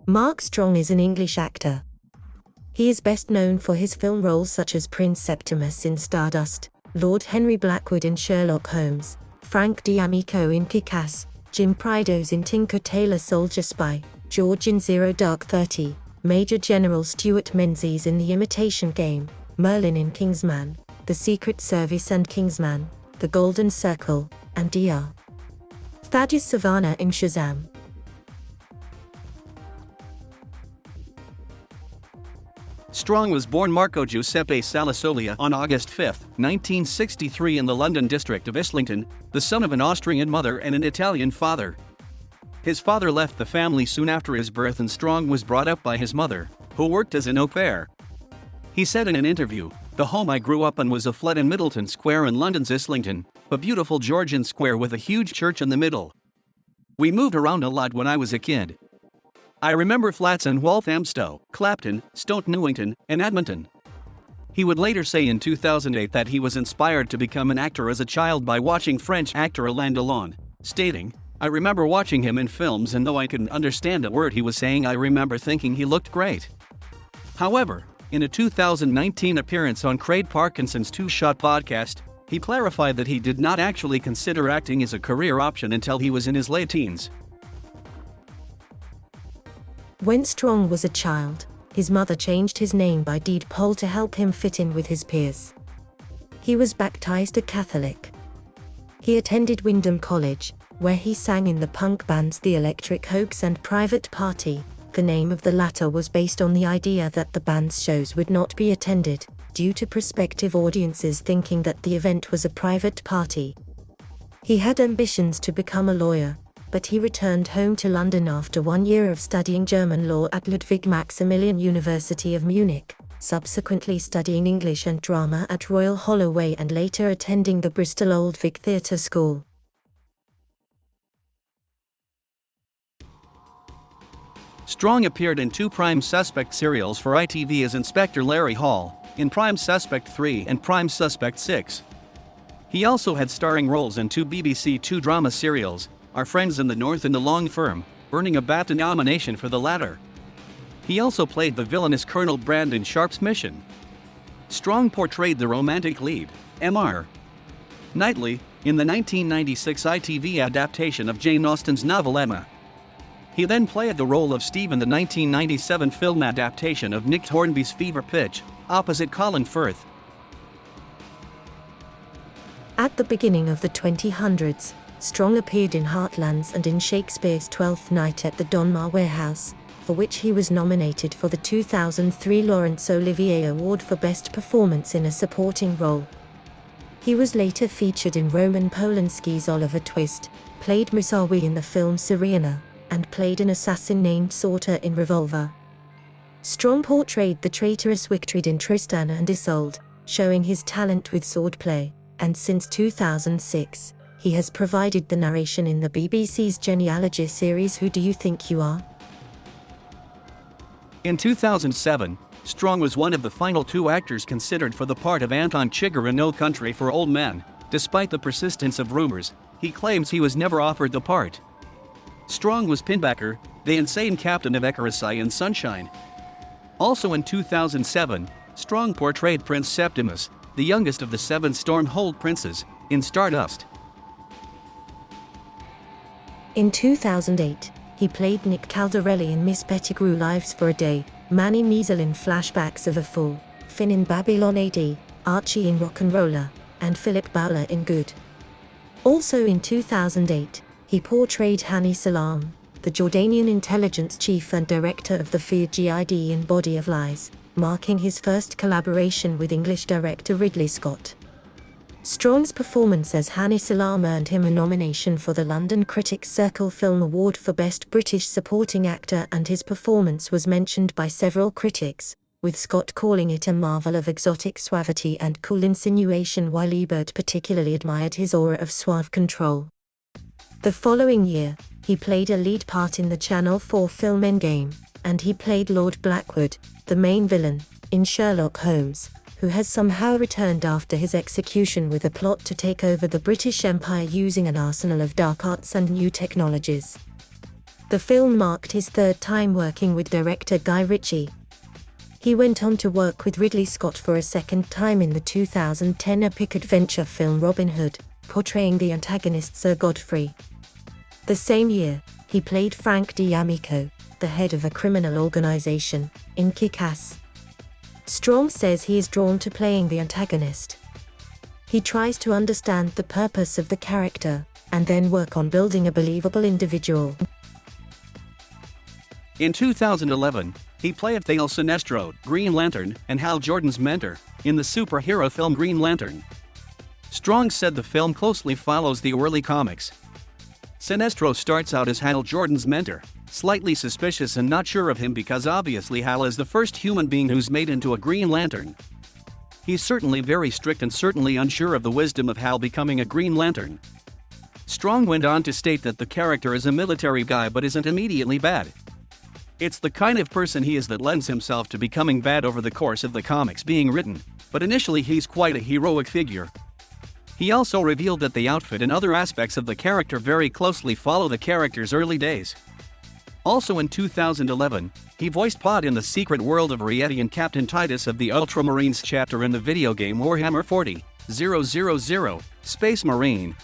Mark Strong is an English actor. He is best known for his film roles such as Prince Septimus in Stardust, Lord Henry Blackwood in Sherlock Holmes, Frank D'Amico in Kick-Ass, Jim Pridos in Tinker Tailor Soldier Spy, George in Zero Dark 30, Major General Stuart Menzies in The Imitation Game, Merlin in Kingsman, The Secret Service and Kingsman, The Golden Circle, and Dr. Thaddeus Savannah in Shazam. Strong was born Marco Giuseppe Salasolia on August 5, 1963 in the London district of Islington, the son of an Austrian mother and an Italian father. His father left the family soon after his birth and Strong was brought up by his mother, who worked as an au pair. He said in an interview, "The home I grew up in was a flat in Middleton Square in London's Islington, a beautiful Georgian square with a huge church in the middle. We moved around a lot when I was a kid. I remember flats in Walthamstow, Clapton, Stoke Newington, and Edmonton." He would later say in 2008 that he was inspired to become an actor as a child by watching French actor Alain Delon, stating, "I remember watching him in films and though I couldn't understand a word he was saying I remember thinking he looked great." However, in a 2019 appearance on Craig Parkinson's Two Shot podcast, he clarified that he did not actually consider acting as a career option until he was in his late teens. When Strong was a child, his mother changed his name by deed poll to help him fit in with his peers. He was baptized a Catholic. He attended Wyndham College, where he sang in the punk bands The Electric Hoax and Private Party. The name of the latter was based on the idea that the band's shows would not be attended, due to prospective audiences thinking that the event was a private party. He had ambitions to become a lawyer, but he returned home to London after 1 year of studying German law at Ludwig Maximilian University of Munich, subsequently studying English and drama at Royal Holloway and later attending the Bristol Old Vic Theatre School. Strong appeared in 2 Prime Suspect serials for ITV as Inspector Larry Hall, in Prime Suspect 3 and Prime Suspect 6. He also had starring roles in 2 BBC Two drama serials, Our Friends in the North and The Long Firm, earning a BAFTA nomination for the latter. He also played the villainous Colonel Brandon Sharp's Mission. Strong portrayed the romantic lead, Mr. Knightley, in the 1996 ITV adaptation of Jane Austen's novel Emma. He then played the role of Steve in the 1997 film adaptation of Nick Hornby's Fever Pitch, opposite Colin Firth. At the beginning of the 2000s, Strong appeared in Heartlands and in Shakespeare's Twelfth Night at the Donmar Warehouse, for which he was nominated for the 2003 Laurence Olivier Award for Best Performance in a Supporting Role. He was later featured in Roman Polanski's Oliver Twist, played Musawi in the film Serena, and played an assassin named Sauter in Revolver. Strong portrayed the traitorous Wictred in Tristan and Isolde, showing his talent with swordplay, and since 2006, he has provided the narration in the BBC's genealogy series Who Do You Think You Are? In 2007, Strong was one of the final 2 actors considered for the part of Anton Chigurh in No Country for Old Men. Despite the persistence of rumors, he claims he was never offered the part. Strong was Pinbacker, the insane captain of Ekarisai in Sunshine. Also in 2007, Strong portrayed Prince Septimus, the youngest of the 7 Stormhold princes, in Stardust. In 2008, he played Nick Caldarelli in Miss Pettigrew Lives for a Day, Manny Measle in Flashbacks of a Fool, Finn in Babylon AD, Archie in Rock'n'Roller, and Philip Bowler in Good. Also in 2008, he portrayed Hani Salam, the Jordanian intelligence chief and director of the feared GID in Body of Lies, marking his first collaboration with English director Ridley Scott. Strong's performance as Hani Salam earned him a nomination for the London Critics' Circle Film Award for Best British Supporting Actor, and his performance was mentioned by several critics, with Scott calling it a marvel of exotic suavity and cool insinuation, while Ebert particularly admired his aura of suave control. The following year, he played a lead part in the Channel 4 film Endgame, and he played Lord Blackwood, the main villain, in Sherlock Holmes, who has somehow returned after his execution with a plot to take over the British Empire using an arsenal of dark arts and new technologies. The film marked his third time working with director Guy Ritchie. He went on to work with Ridley Scott for a second time in the 2010 epic adventure film Robin Hood, portraying the antagonist Sir Godfrey. The same year, he played Frank D'Amico, the head of a criminal organization, in Kick-Ass. Strong says he is drawn to playing the antagonist. He tries to understand the purpose of the character, and then work on building a believable individual. In 2011, he played Thale Sinestro, Green Lantern, and Hal Jordan's mentor, in the superhero film Green Lantern. Strong said the film closely follows the early comics. Sinestro starts out as Hal Jordan's mentor, slightly suspicious and not sure of him because obviously Hal is the first human being who's made into a Green Lantern. He's certainly very strict and certainly unsure of the wisdom of Hal becoming a Green Lantern. Strong went on to state that the character is a military guy but isn't immediately bad. It's the kind of person he is that lends himself to becoming bad over the course of the comics being written, but initially he's quite a heroic figure. He also revealed that the outfit and other aspects of the character very closely follow the character's early days. Also in 2011, he voiced Pod in the secret world of Rieti and Captain Titus of the Ultramarines chapter in the video game Warhammer 40,000 Space Marine.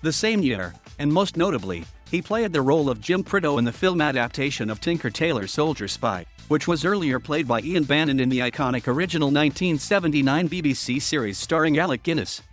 The same year, and most notably, he played the role of Jim Prito in the film adaptation of Tinker Tailor Soldier Spy, which was earlier played by Ian Bannon in the iconic original 1979 BBC series starring Alec Guinness.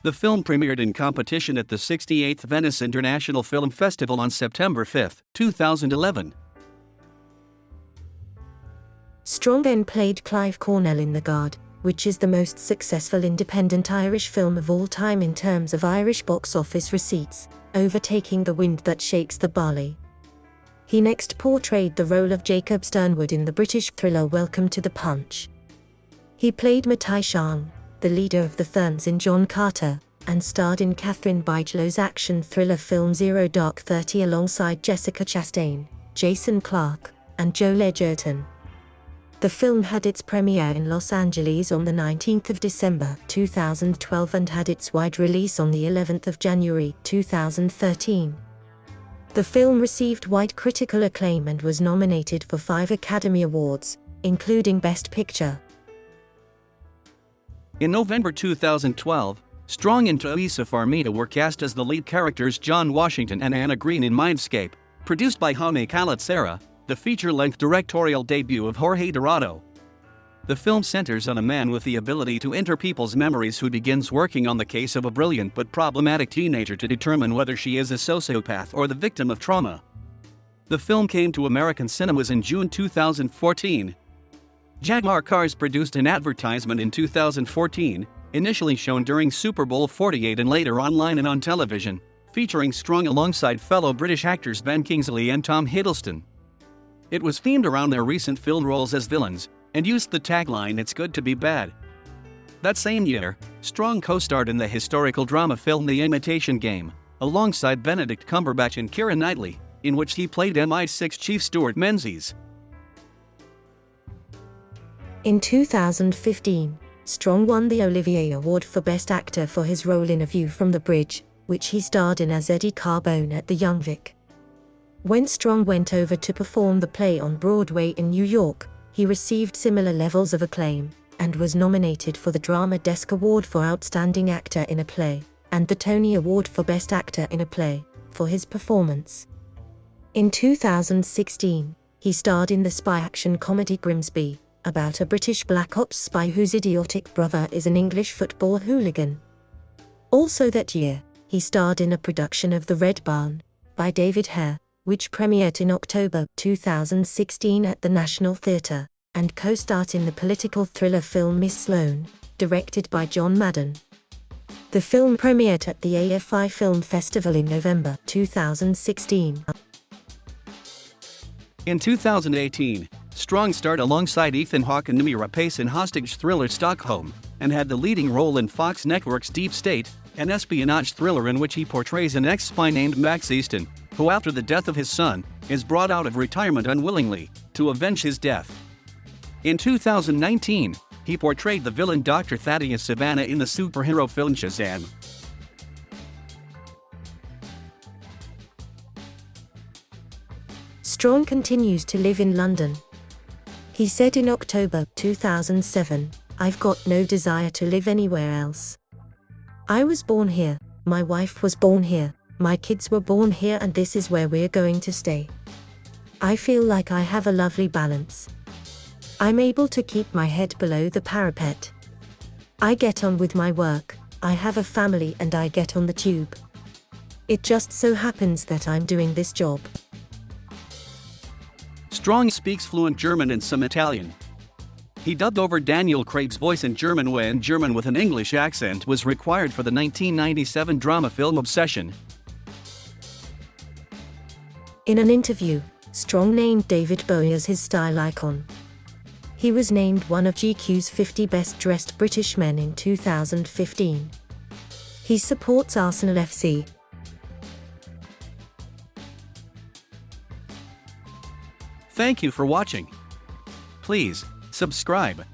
The film premiered in competition at the 68th Venice International Film Festival on September 5, 2011. Strong then played Clive Cornell in The Guard, which is the most successful independent Irish film of all time in terms of Irish box office receipts, overtaking The Wind That Shakes the Barley. He next portrayed the role of Jacob Sternwood in the British thriller Welcome to the Punch. He played Matai Shang, the leader of the Therns in John Carter, and starred in Catherine Bigelow's action thriller film Zero Dark 30 alongside Jessica Chastain, Jason Clarke, and Joe Edgerton. The film had its premiere in Los Angeles on the 19th of December 2012 and had its wide release on the 11th of January 2013. The film received wide critical acclaim and was nominated for 5 Academy Awards, including Best Picture. In November 2012, Strong and Teresa Farmiga were cast as the lead characters John Washington and Anna Green in Mindscape, produced by Jaime Calatzera, the feature-length directorial debut of Jorge Dorado. The film centers on a man with the ability to enter people's memories who begins working on the case of a brilliant but problematic teenager to determine whether she is a sociopath or the victim of trauma. The film came to American cinemas in June 2014. Jaguar Cars produced an advertisement in 2014, initially shown during Super Bowl 48 and later online and on television, featuring Strong alongside fellow British actors Ben Kingsley and Tom Hiddleston. It was themed around their recent film roles as villains, and used the tagline "It's good to be bad." That same year, Strong co-starred in the historical drama film The Imitation Game, alongside Benedict Cumberbatch and Keira Knightley, in which he played MI6 Chief Stuart Menzies. In 2015, Strong won the Olivier Award for Best Actor for his role in A View from the Bridge, which he starred in as Eddie Carbone at the Young Vic. When Strong went over to perform the play on Broadway in New York, he received similar levels of acclaim, and was nominated for the Drama Desk Award for Outstanding Actor in a Play, and the Tony Award for Best Actor in a Play, for his performance. In 2016, he starred in the spy action comedy Grimsby, about a British Black Ops spy whose idiotic brother is an English football hooligan. Also that year, he starred in a production of The Red Barn, by David Hare, which premiered in October 2016 at the National Theatre, and co-starred in the political thriller film Miss Sloane, directed by John Madden. The film premiered at the AFI Film Festival in November 2016. In 2018, Strong starred alongside Ethan Hawke and Numi Rapace in hostage thriller Stockholm, and had the leading role in Fox Network's Deep State, an espionage thriller in which he portrays an ex-spy named Max Easton, who after the death of his son, is brought out of retirement unwillingly, to avenge his death. In 2019, he portrayed the villain Dr. Thaddeus Savannah in the superhero film Shazam. Strong continues to live in London. He said in October 2007, "I've got no desire to live anywhere else. I was born here, my wife was born here, my kids were born here, and this is where we're going to stay. I feel like I have a lovely balance. I'm able to keep my head below the parapet. I get on with my work, I have a family, and I get on the tube. It just so happens that I'm doing this job." Strong speaks fluent German and some Italian. He dubbed over Daniel Craig's voice in German when German with an English accent was required for the 1997 drama film Obsession. In an interview, Strong named David Bowie as his style icon. He was named one of GQ's 50 best dressed British men in 2015. He supports Arsenal FC. Thank you for watching. Please subscribe.